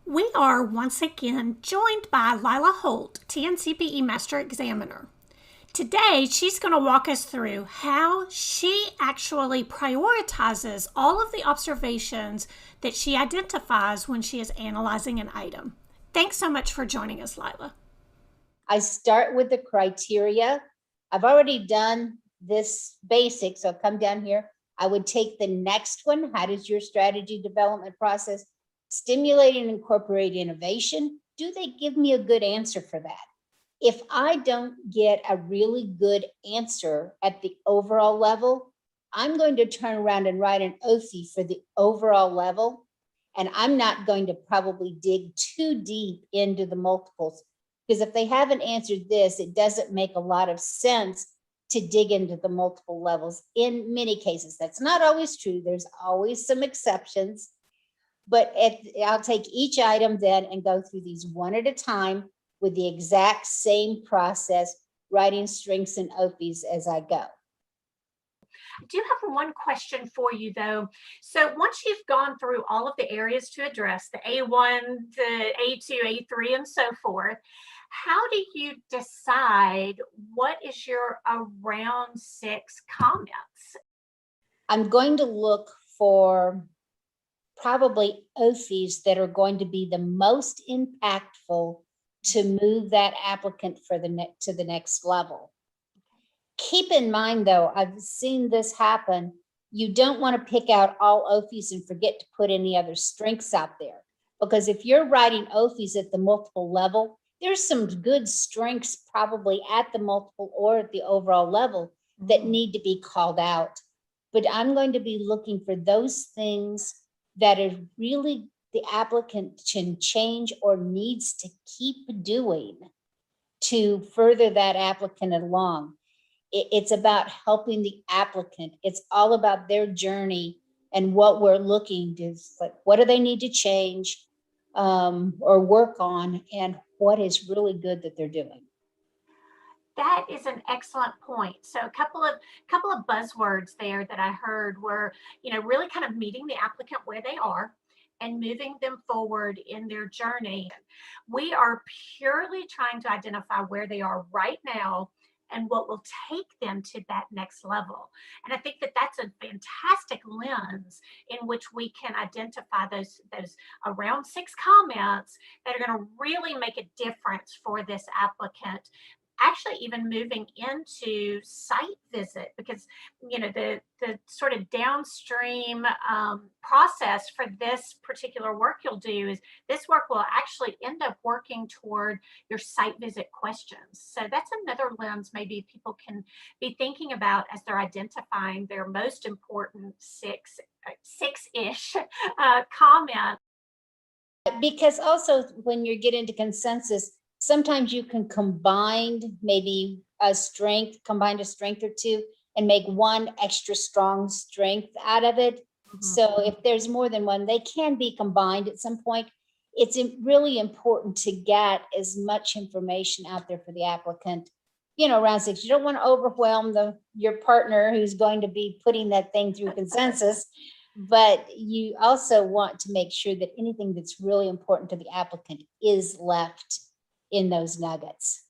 We are once again joined by Lila Holt, TNCPE Master Examiner. Today, she's going to walk us through how she actually prioritizes all of the observations that she identifies when she is analyzing an item. Thanks so much for joining us, Lila. I start with the criteria. I've already done this basic, so come down here. I would take the next one. How does your strategy development process stimulate and incorporate innovation? Do they give me a good answer for that? If I don't get a really good answer at the overall level, I'm going to turn around and write an OSI for the overall level. And I'm not going to probably dig too deep into the multiples, because if they haven't answered this, it doesn't make a lot of sense to dig into the multiple levels in many cases. That's not always true. There's always some exceptions, but I'll take each item then and go through these one at a time with the exact same process, writing strengths and OPIs as I go. I do have one question for you though. So once you've gone through all of the areas to address, the A1, the A2, A3, and so forth, how do you decide what is your around 6 comments? I'm going to look for probably OSIs that are going to be the most impactful to move that applicant for to the next level. Keep in mind though, I've seen this happen. You don't want to pick out all OFIs and forget to put any other strengths out there. Because if you're writing OFIs at the multiple level, there's some good strengths probably at the multiple or at the overall level that need to be called out. But I'm going to be looking for those things that are really the applicant can change or needs to keep doing to further that applicant along. It's about helping the applicant. It's all about their journey and what we're looking to, like, what do they need to change or work on, and what is really good that they're doing. That is an excellent point. So a couple of buzzwords there that I heard were, really kind of meeting the applicant where they are and moving them forward in their journey. We are purely trying to identify where they are right now and what will take them to that next level. And I think that that's a fantastic lens in which we can identify those around 6 comments that are going to really make a difference for this applicant, actually even moving into site visit, because the sort of downstream process for this particular work you'll do is this work will actually end up working toward your site visit questions. So that's another lens maybe people can be thinking about as they're identifying their most important six-ish comment. Because also when you get into consensus, sometimes you can combine maybe combine a strength or two and make one extra strong strength out of it. Mm-hmm. So if there's more than one, they can be combined at some point. It's really important to get as much information out there for the applicant. Round 6, you don't want to overwhelm your partner who's going to be putting that thing through consensus, but you also want to make sure that anything that's really important to the applicant is left in those nuggets.